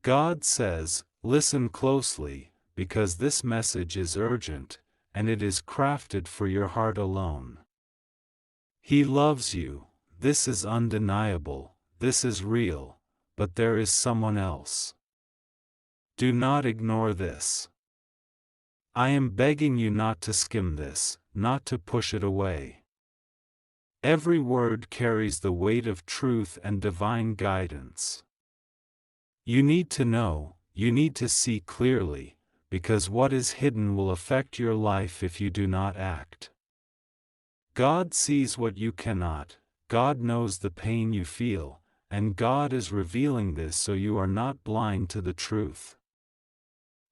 God says, listen closely, because this message is urgent, and it is crafted for your heart alone. He loves you, this is undeniable, this is real, but there is someone else. Do not ignore this. I am begging you not to skim this, not to push it away. Every word carries the weight of truth and divine guidance. You need to know, you need to see clearly, because what is hidden will affect your life if you do not act. God sees what you cannot, God knows the pain you feel, and God is revealing this so you are not blind to the truth.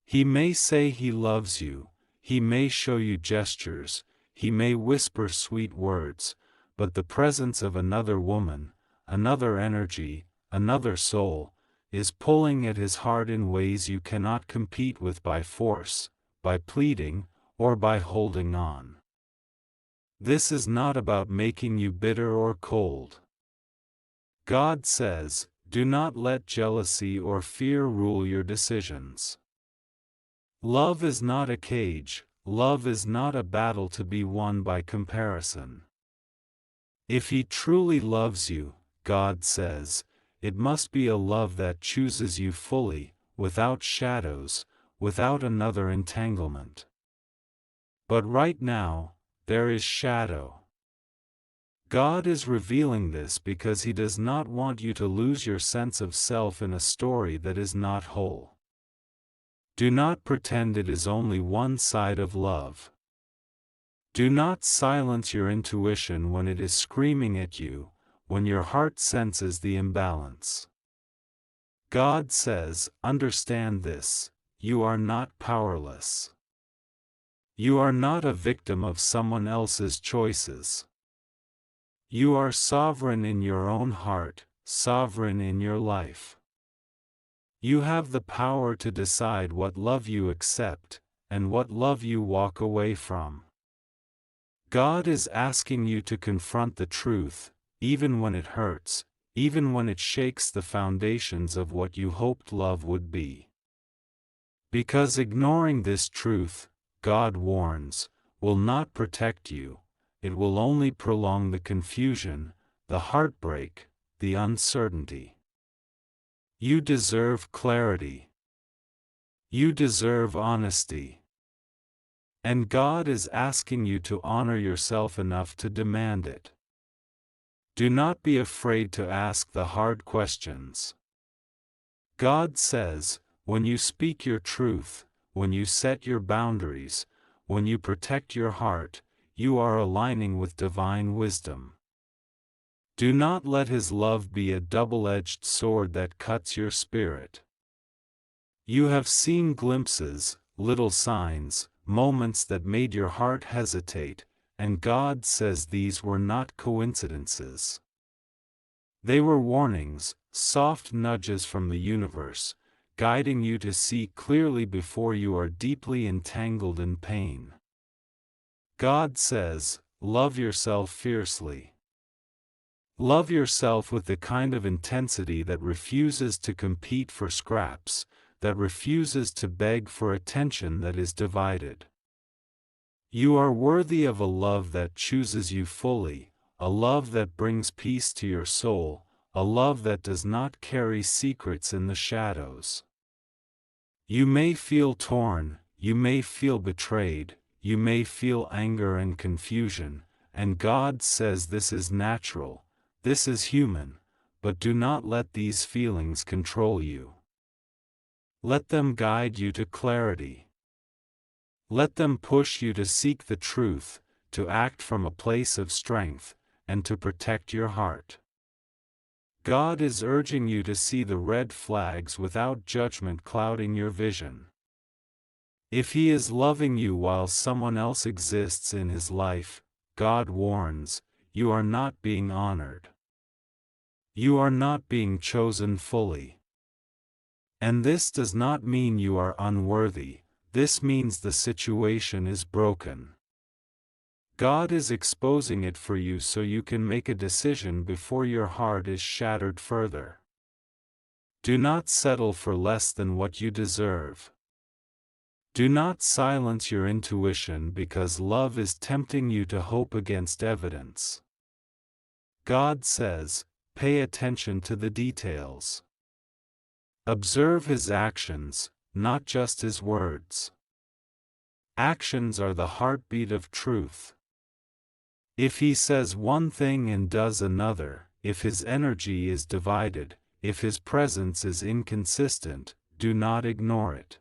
He may say He loves you, He may show you gestures, He may whisper sweet words, but the presence of another woman, another energy, another soul, is pulling at His heart in ways you cannot compete with by force, by pleading, or by holding on. This is not about making you bitter or cold. God says, do not let jealousy or fear rule your decisions. Love is not a cage, love is not a battle to be won by comparison. If He truly loves you, God says, it must be a love that chooses you fully, without shadows, without another entanglement. But right now, there is shadow. God is revealing this because He does not want you to lose your sense of self in a story that is not whole. Do not pretend it is only one side of love. Do not silence your intuition when it is screaming at you, when your heart senses the imbalance. God says, understand this, you are not powerless. You are not a victim of someone else's choices. You are sovereign in your own heart, sovereign in your life. You have the power to decide what love you accept, and what love you walk away from. God is asking you to confront the truth, even when it hurts, even when it shakes the foundations of what you hoped love would be. Because ignoring this truth, God warns, will not protect you, it will only prolong the confusion, the heartbreak, the uncertainty. You deserve clarity. You deserve honesty. And God is asking you to honor yourself enough to demand it. Do not be afraid to ask the hard questions. God says, when you speak your truth, when you set your boundaries, when you protect your heart, you are aligning with divine wisdom. Do not let His love be a double-edged sword that cuts your spirit. You have seen glimpses, little signs, moments that made your heart hesitate, and God says these were not coincidences. They were warnings, soft nudges from the universe, guiding you to see clearly before you are deeply entangled in pain. God says, love yourself fiercely. Love yourself with the kind of intensity that refuses to compete for scraps, that refuses to beg for attention that is divided. You are worthy of a love that chooses you fully, a love that brings peace to your soul, a love that does not carry secrets in the shadows. You may feel torn, you may feel betrayed, you may feel anger and confusion, and God says this is natural. This is human, but do not let these feelings control you. Let them guide you to clarity. Let them push you to seek the truth, to act from a place of strength, and to protect your heart. God is urging you to see the red flags without judgment clouding your vision. If He is loving you while someone else exists in His life, God warns, you are not being honored. You are not being chosen fully. And this does not mean you are unworthy, this means the situation is broken. God is exposing it for you so you can make a decision before your heart is shattered further. Do not settle for less than what you deserve. Do not silence your intuition because love is tempting you to hope against evidence. God says, pay attention to the details. Observe his actions, not just his words. Actions are the heartbeat of truth. If he says one thing and does another, if his energy is divided, if his presence is inconsistent, do not ignore it.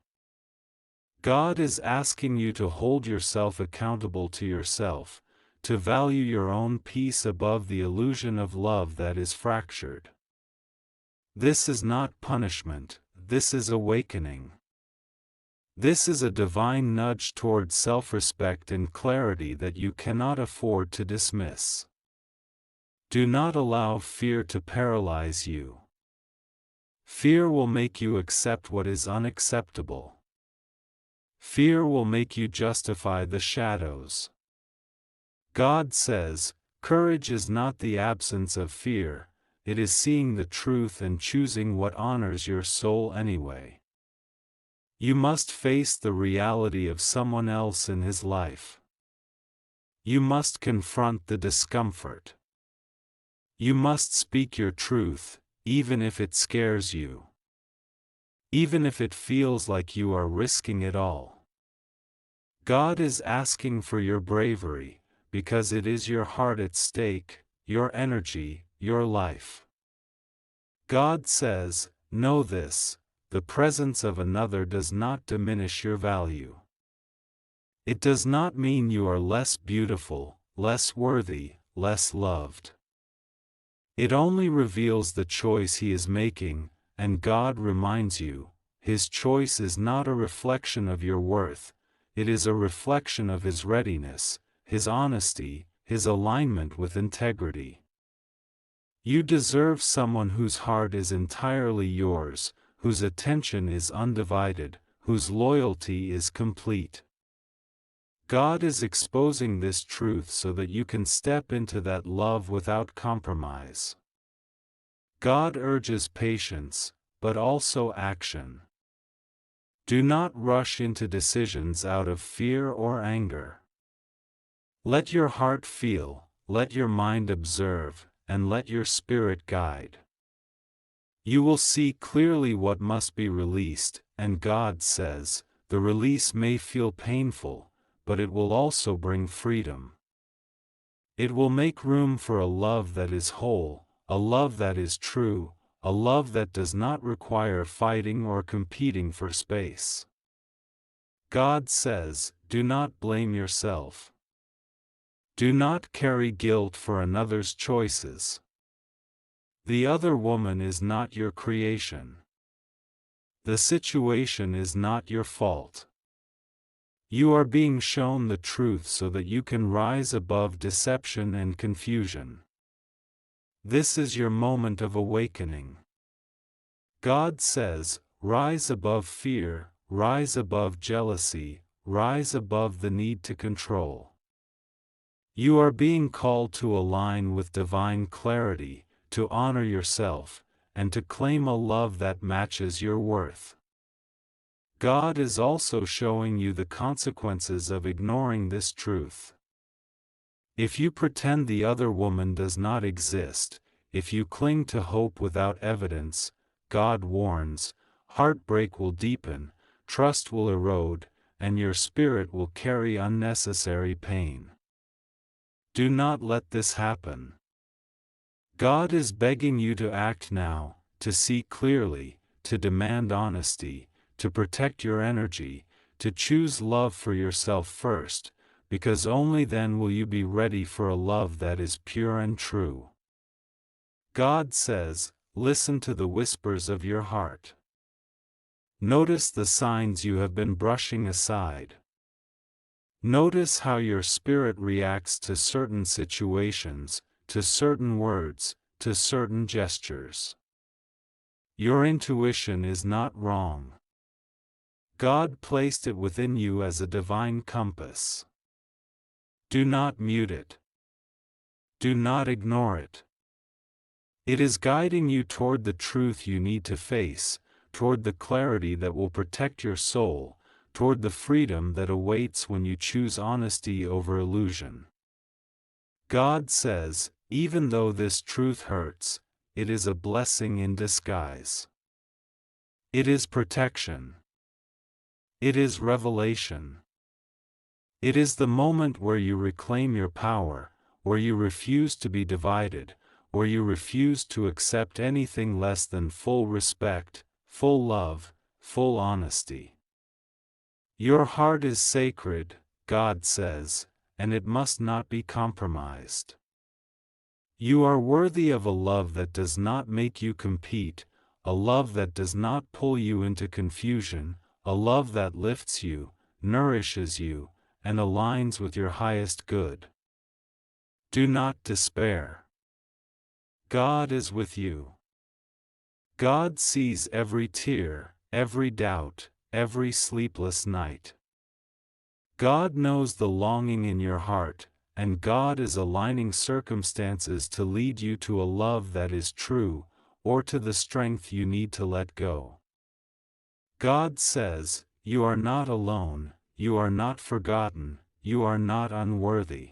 God is asking you to hold yourself accountable to yourself, to value your own peace above the illusion of love that is fractured. This is not punishment, this is awakening. This is a divine nudge toward self-respect and clarity that you cannot afford to dismiss. Do not allow fear to paralyze you. Fear will make you accept what is unacceptable. Fear will make you justify the shadows. God says, courage is not the absence of fear, it is seeing the truth and choosing what honors your soul anyway. You must face the reality of someone else in his life. You must confront the discomfort. You must speak your truth, even if it scares you. Even if it feels like you are risking it all. God is asking for your bravery, because it is your heart at stake, your energy, your life. God says, know this, the presence of another does not diminish your value. It does not mean you are less beautiful, less worthy, less loved. It only reveals the choice he is making, and God reminds you, his choice is not a reflection of your worth, it is a reflection of his readiness, his honesty, his alignment with integrity. You deserve someone whose heart is entirely yours, whose attention is undivided, whose loyalty is complete. God is exposing this truth so that you can step into that love without compromise. God urges patience, but also action. Do not rush into decisions out of fear or anger. Let your heart feel, let your mind observe, and let your spirit guide. You will see clearly what must be released, and God says, the release may feel painful, but it will also bring freedom. It will make room for a love that is whole, a love that is true, a love that does not require fighting or competing for space. God says, do not blame yourself. Do not carry guilt for another's choices. The other woman is not your creation. The situation is not your fault. You are being shown the truth so that you can rise above deception and confusion. This is your moment of awakening. God says, rise above fear, rise above jealousy, rise above the need to control. You are being called to align with divine clarity, to honor yourself, and to claim a love that matches your worth. God is also showing you the consequences of ignoring this truth. If you pretend the other woman does not exist, if you cling to hope without evidence, God warns, heartbreak will deepen, trust will erode, and your spirit will carry unnecessary pain. Do not let this happen. God is begging you to act now, to see clearly, to demand honesty, to protect your energy, to choose love for yourself first, because only then will you be ready for a love that is pure and true. God says, listen to the whispers of your heart. Notice the signs you have been brushing aside. Notice how your spirit reacts to certain situations, to certain words, to certain gestures. Your intuition is not wrong. God placed it within you as a divine compass. Do not mute it. Do not ignore it. It is guiding you toward the truth you need to face, toward the clarity that will protect your soul, toward the freedom that awaits when you choose honesty over illusion. God says, even though this truth hurts, it is a blessing in disguise. It is protection. It is revelation. It is the moment where you reclaim your power, where you refuse to be divided, where you refuse to accept anything less than full respect, full love, full honesty. Your heart is sacred, God says, and it must not be compromised. You are worthy of a love that does not make you compete, a love that does not pull you into confusion, a love that lifts you, nourishes you, and aligns with your highest good. Do not despair. God is with you. God sees every tear, every doubt, every sleepless night. God knows the longing in your heart, and God is aligning circumstances to lead you to a love that is true, or to the strength you need to let go. God says, you are not alone, you are not forgotten, you are not unworthy.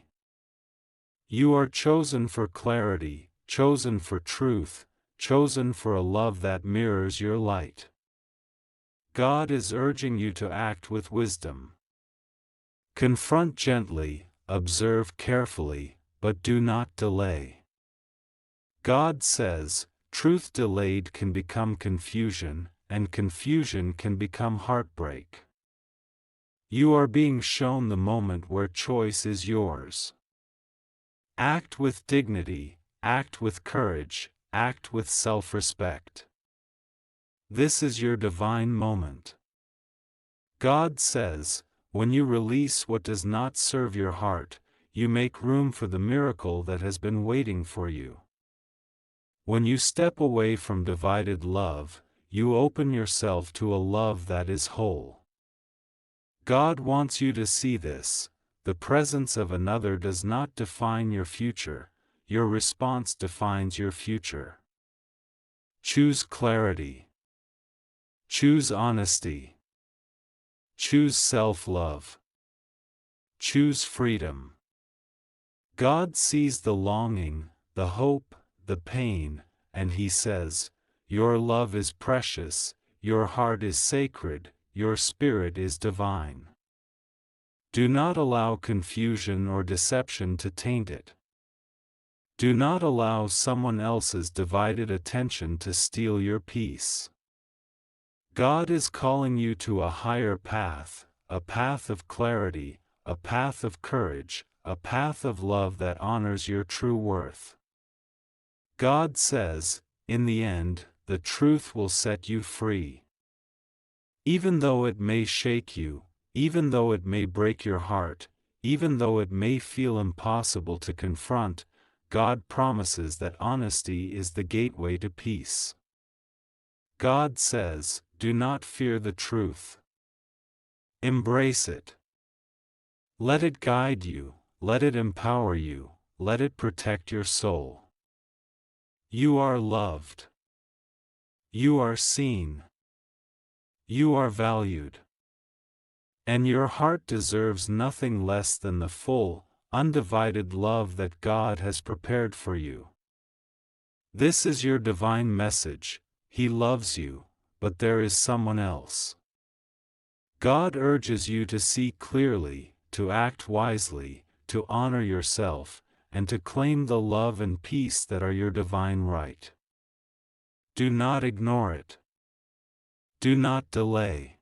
You are chosen for clarity, chosen for truth, chosen for a love that mirrors your light. God is urging you to act with wisdom. Confront gently, observe carefully, but do not delay. God says, truth delayed can become confusion, and confusion can become heartbreak. You are being shown the moment where choice is yours. Act with dignity, act with courage, act with self-respect. This is your divine moment. God says, when you release what does not serve your heart, you make room for the miracle that has been waiting for you. When you step away from divided love, you open yourself to a love that is whole. God wants you to see this. The presence of another does not define your future, your response defines your future. Choose clarity. Choose honesty. Choose self-love. Choose freedom. God sees the longing, the hope, the pain, and He says, your love is precious, your heart is sacred, your spirit is divine. Do not allow confusion or deception to taint it. Do not allow someone else's divided attention to steal your peace. God is calling you to a higher path, a path of clarity, a path of courage, a path of love that honors your true worth. God says, in the end, the truth will set you free. Even though it may shake you, even though it may break your heart, even though it may feel impossible to confront, God promises that honesty is the gateway to peace. God says, do not fear the truth. Embrace it. Let it guide you, let it empower you, let it protect your soul. You are loved. You are seen. You are valued. And your heart deserves nothing less than the full, undivided love that God has prepared for you. This is your divine message. He loves you, but there is someone else. God urges you to see clearly, to act wisely, to honor yourself, and to claim the love and peace that are your divine right. Do not ignore it. Do not delay.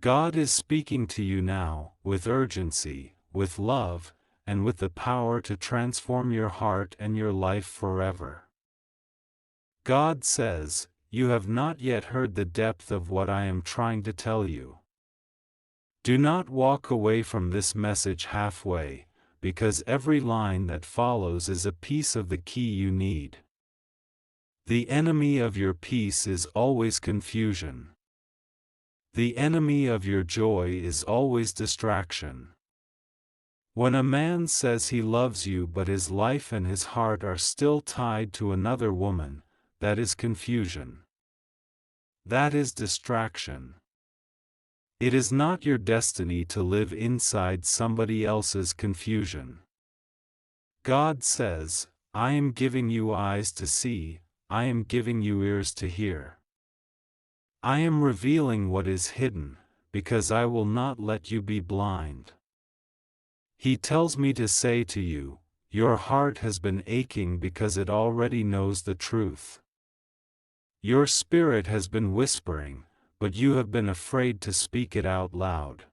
God is speaking to you now, with urgency, with love, and with the power to transform your heart and your life forever. God says, you have not yet heard the depth of what I am trying to tell you. Do not walk away from this message halfway, because every line that follows is a piece of the key you need. The enemy of your peace is always confusion. The enemy of your joy is always distraction. When a man says he loves you but his life and his heart are still tied to another woman, that is confusion. That is distraction. It is not your destiny to live inside somebody else's confusion. God says, I am giving you eyes to see, I am giving you ears to hear. I am revealing what is hidden, because I will not let you be blind. He tells me to say to you, your heart has been aching because it already knows the truth. Your spirit has been whispering, but you have been afraid to speak it out loud.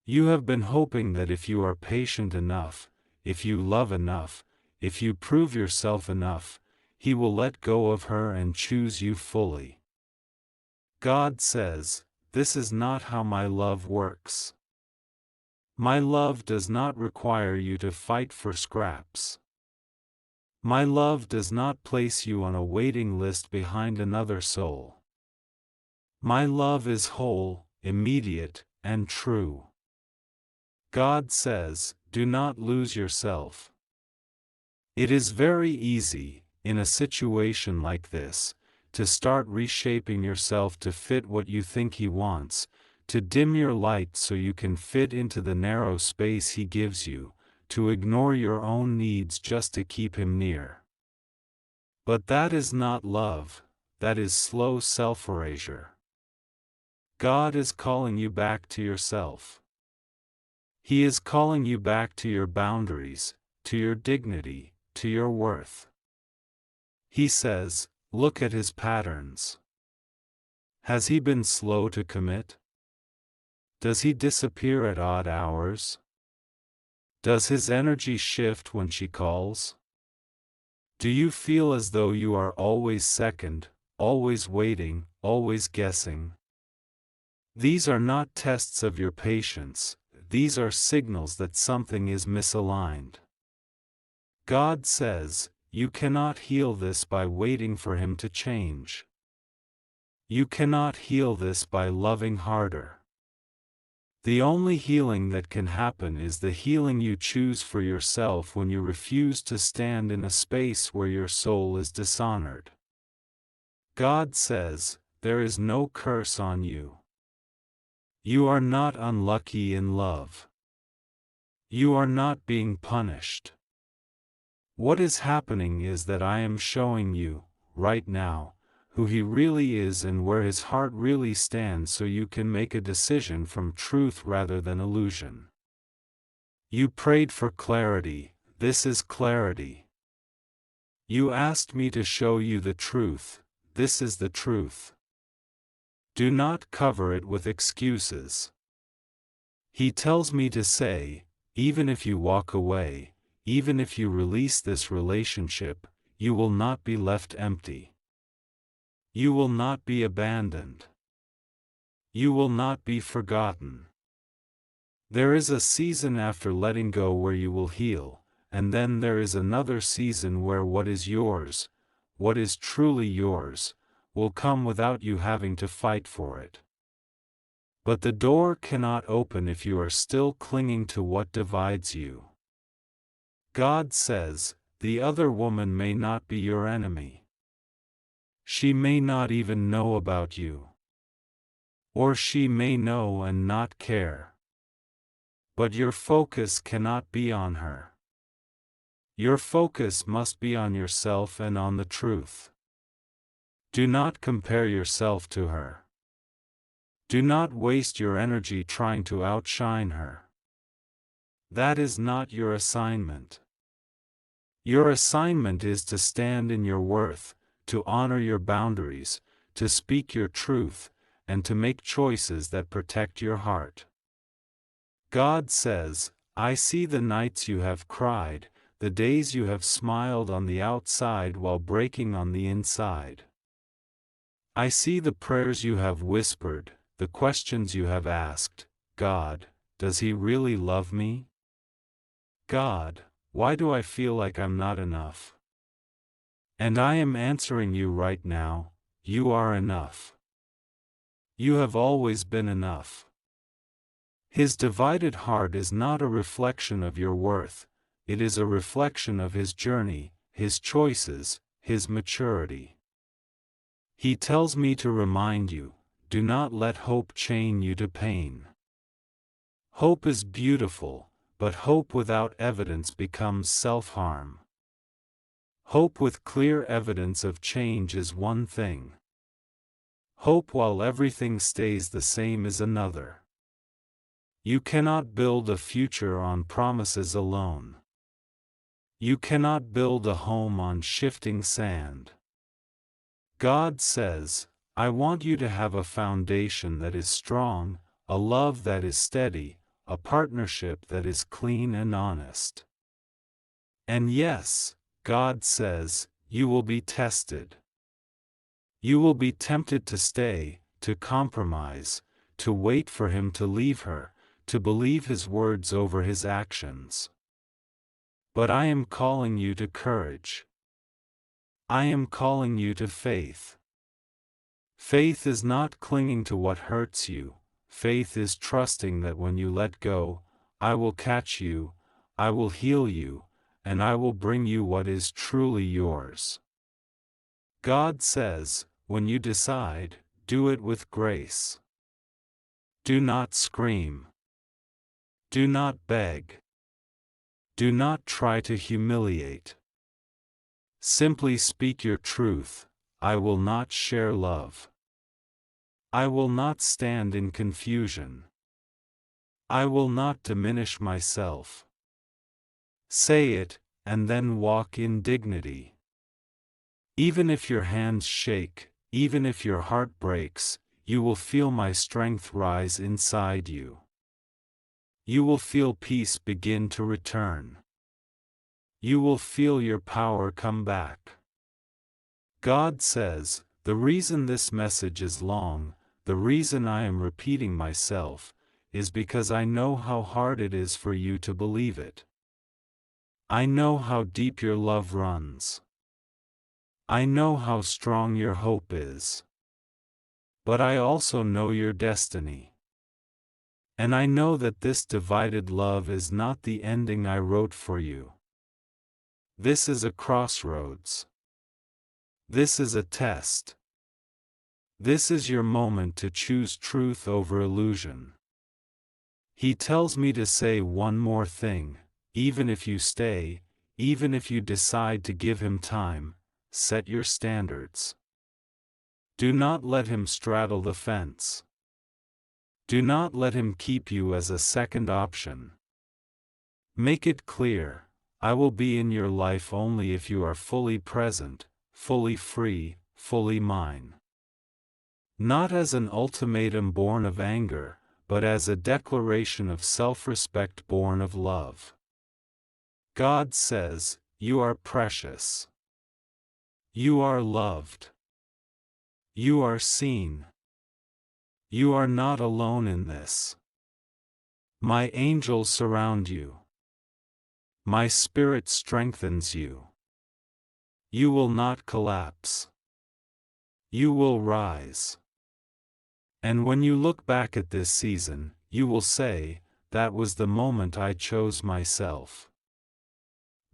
You have been hoping that if you are patient enough, if you love enough, if you prove yourself enough, He will let go of her and choose you fully. God says, this is not how my love works. My love does not require you to fight for scraps. My love does not place you on a waiting list behind another soul. My love is whole, immediate, and true. God says, do not lose yourself. It is very easy, in a situation like this, to start reshaping yourself to fit what you think He wants, to dim your light so you can fit into the narrow space He gives you, to ignore your own needs just to keep Him near. But that is not love, that is slow self-erasure. God is calling you back to yourself. He is calling you back to your boundaries, to your dignity, to your worth. He says, look at his patterns. Has he been slow to commit? Does he disappear at odd hours? Does his energy shift when she calls? Do you feel as though you are always second, always waiting, always guessing? These are not tests of your patience, these are signals that something is misaligned. God says, you cannot heal this by waiting for Him to change. You cannot heal this by loving harder. The only healing that can happen is the healing you choose for yourself when you refuse to stand in a space where your soul is dishonored. God says, there is no curse on you. You are not unlucky in love. You are not being punished. What is happening is that I am showing you, right now, who He really is and where His heart really stands so you can make a decision from truth rather than illusion. You prayed for clarity, this is clarity. You asked me to show you the truth, this is the truth. Do not cover it with excuses. He tells me to say, even if you walk away, even if you release this relationship, you will not be left empty. You will not be abandoned. You will not be forgotten. There is a season after letting go where you will heal, and then there is another season where what is yours, what is truly yours, will come without you having to fight for it. But the door cannot open if you are still clinging to what divides you. God says, the other woman may not be your enemy. She may not even know about you. Or she may know and not care. But your focus cannot be on her. Your focus must be on yourself and on the truth. Do not compare yourself to her. Do not waste your energy trying to outshine her. That is not your assignment. Your assignment is to stand in your worth, to honor your boundaries, to speak your truth, and to make choices that protect your heart. God says, I see the nights you have cried, the days you have smiled on the outside while breaking on the inside. I see the prayers you have whispered, the questions you have asked, God, does He really love me? God, why do I feel like I'm not enough? And I am answering you right now, you are enough. You have always been enough. His divided heart is not a reflection of your worth, it is a reflection of his journey, his choices, his maturity. He tells me to remind you, do not let hope chain you to pain. Hope is beautiful, but hope without evidence becomes self-harm. Hope with clear evidence of change is one thing. Hope while everything stays the same is another. You cannot build a future on promises alone. You cannot build a home on shifting sand. God says, I want you to have a foundation that is strong, a love that is steady, a partnership that is clean and honest. And yes, God says, you will be tested. You will be tempted to stay, to compromise, to wait for him to leave her, to believe his words over his actions. But I am calling you to courage. I am calling you to faith. Faith is not clinging to what hurts you, faith is trusting that when you let go, I will catch you, I will heal you, and I will bring you what is truly yours. God says, when you decide, do it with grace. Do not scream. Do not beg. Do not try to humiliate. Simply speak your truth, I will not share love. I will not stand in confusion. I will not diminish myself. Say it, and then walk in dignity. Even if your hands shake, even if your heart breaks, you will feel my strength rise inside you. You will feel peace begin to return. You will feel your power come back. God says, the reason this message is long, the reason I am repeating myself, is because I know how hard it is for you to believe it. I know how deep your love runs. I know how strong your hope is. But I also know your destiny. And I know that this divided love is not the ending I wrote for you. This is a crossroads. This is a test. This is your moment to choose truth over illusion. He tells me to say one more thing, even if you stay, even if you decide to give him time, set your standards. Do not let him straddle the fence. Do not let him keep you as a second option. Make it clear, I will be in your life only if you are fully present, fully free, fully mine. Not as an ultimatum born of anger, but as a declaration of self-respect born of love. God says, you are precious. You are loved. You are seen. You are not alone in this. My angels surround you. My spirit strengthens you. You will not collapse. You will rise. And when you look back at this season, you will say, that was the moment I chose myself.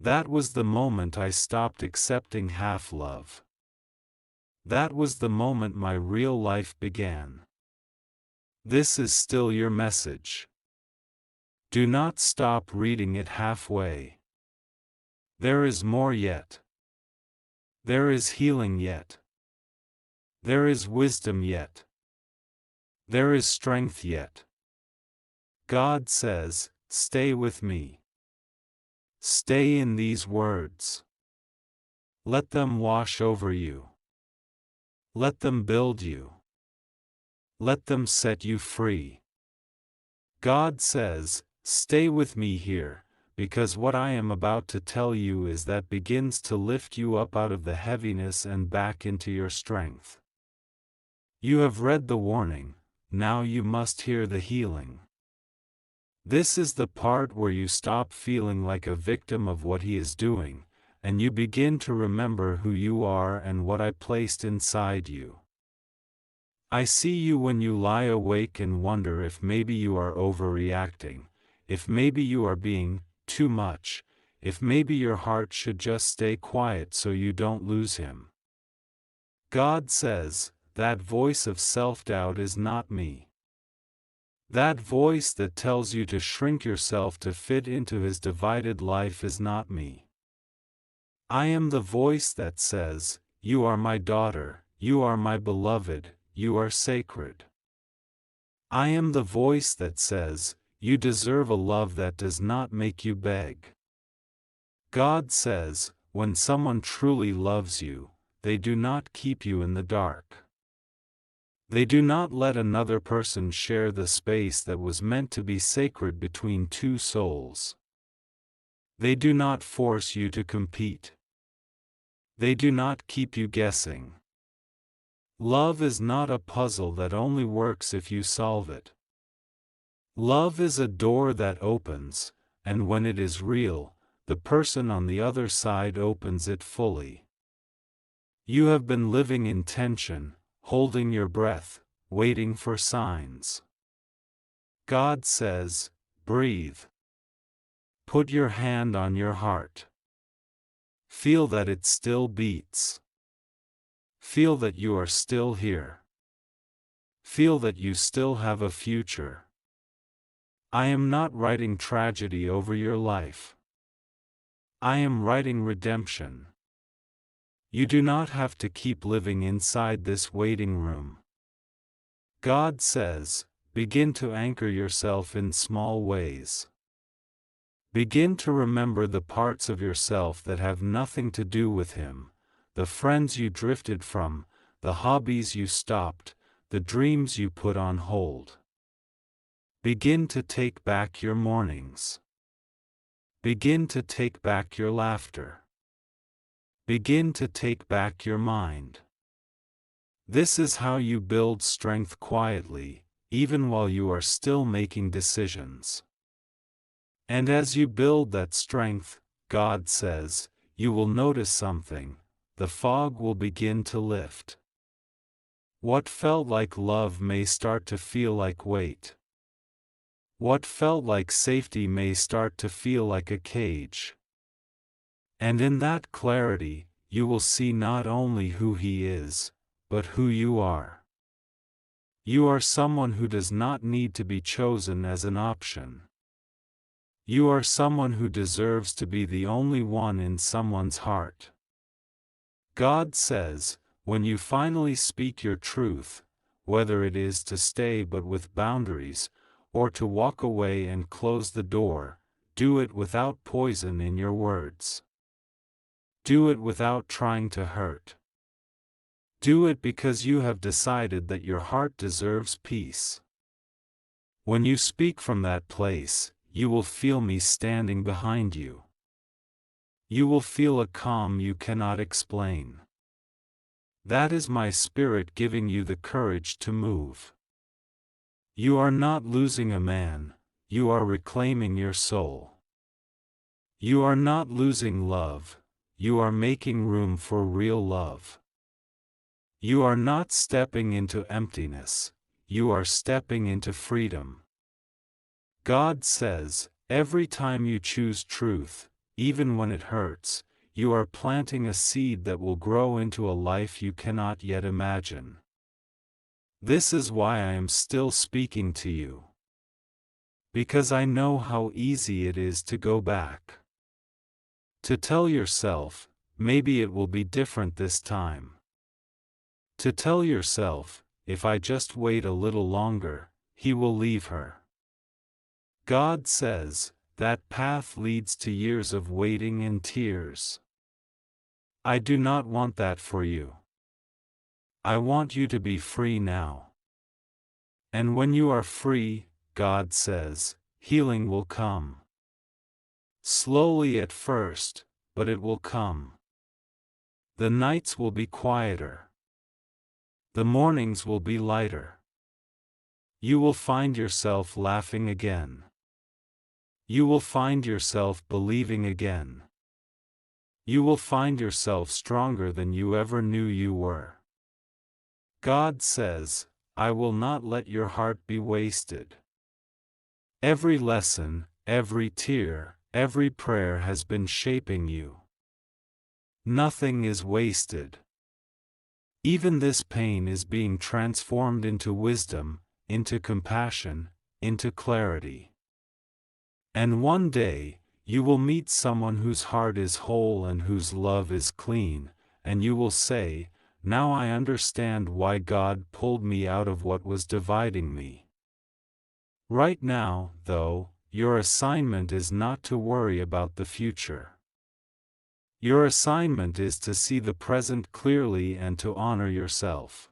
That was the moment I stopped accepting half-love. That was the moment my real life began. This is still your message. Do not stop reading it halfway. There is more yet. There is healing yet. There is wisdom yet. There is strength yet. God says, stay with me. Stay in these words. Let them wash over you. Let them build you. Let them set you free. God says, stay with me here, because what I am about to tell you is that begins to lift you up out of the heaviness and back into your strength. You have read the warning, now you must hear the healing. This is the part where you stop feeling like a victim of what he is doing, and you begin to remember who you are and what I placed inside you. I see you when you lie awake and wonder if maybe you are overreacting, if maybe you are being too much, if maybe your heart should just stay quiet so you don't lose him. God says, that voice of self-doubt is not me. That voice that tells you to shrink yourself to fit into his divided life is not me. I am the voice that says, you are my daughter, you are my beloved, you are sacred. I am the voice that says, you deserve a love that does not make you beg. God says, when someone truly loves you, they do not keep you in the dark. They do not let another person share the space that was meant to be sacred between two souls. They do not force you to compete. They do not keep you guessing. Love is not a puzzle that only works if you solve it. Love is a door that opens, and when it is real, the person on the other side opens it fully. You have been living in tension, holding your breath, waiting for signs. God says, breathe. Put your hand on your heart. Feel that it still beats. Feel that you are still here. Feel that you still have a future. I am not writing tragedy over your life. I am writing redemption. You do not have to keep living inside this waiting room. God says, begin to anchor yourself in small ways. Begin to remember the parts of yourself that have nothing to do with him, the friends you drifted from, the hobbies you stopped, the dreams you put on hold. Begin to take back your mornings. Begin to take back your laughter. Begin to take back your mind. This is how you build strength quietly, even while you are still making decisions. And as you build that strength, God says, you will notice something. The fog will begin to lift. What felt like love may start to feel like weight. What felt like safety may start to feel like a cage. And in that clarity, you will see not only who he is, but who you are. You are someone who does not need to be chosen as an option. You are someone who deserves to be the only one in someone's heart. God says, when you finally speak your truth, whether it is to stay but with boundaries, or to walk away and close the door, do it without poison in your words. Do it without trying to hurt. Do it because you have decided that your heart deserves peace. When you speak from that place, you will feel me standing behind you. You will feel a calm you cannot explain. That is my spirit giving you the courage to move. You are not losing a man, you are reclaiming your soul. You are not losing love, you are making room for real love. You are not stepping into emptiness, you are stepping into freedom. God says, every time you choose truth, even when it hurts, you are planting a seed that will grow into a life you cannot yet imagine. This is why I am still speaking to you. Because I know how easy it is to go back. To tell yourself, maybe it will be different this time. To tell yourself, if I just wait a little longer, he will leave her. God says, that path leads to years of waiting and tears. I do not want that for you. I want you to be free now. And when you are free, God says, healing will come. Slowly at first, but it will come. The nights will be quieter. The mornings will be lighter. You will find yourself laughing again. You will find yourself believing again. You will find yourself stronger than you ever knew you were. God says, I will not let your heart be wasted. Every lesson, every tear, every prayer has been shaping you. Nothing is wasted. Even this pain is being transformed into wisdom, into compassion, into clarity. And one day, you will meet someone whose heart is whole and whose love is clean, and you will say, "Now I understand why God pulled me out of what was dividing me." Right now, though, your assignment is not to worry about the future. Your assignment is to see the present clearly and to honor yourself.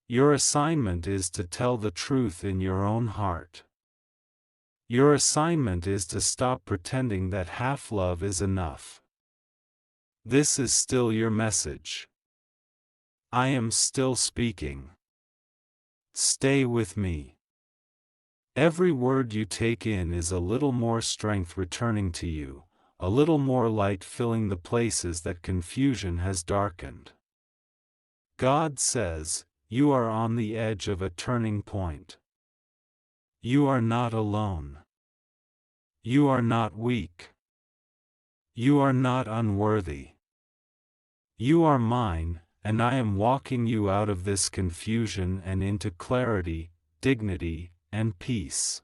Your assignment is to tell the truth in your own heart. Your assignment is to stop pretending that half love is enough. This is still your message. I am still speaking. Stay with me. Every word you take in is a little more strength returning to you, a little more light filling the places that confusion has darkened. God says, you are on the edge of a turning point. You are not alone. You are not weak. You are not unworthy. You are mine, and I am walking you out of this confusion and into clarity, dignity, and peace.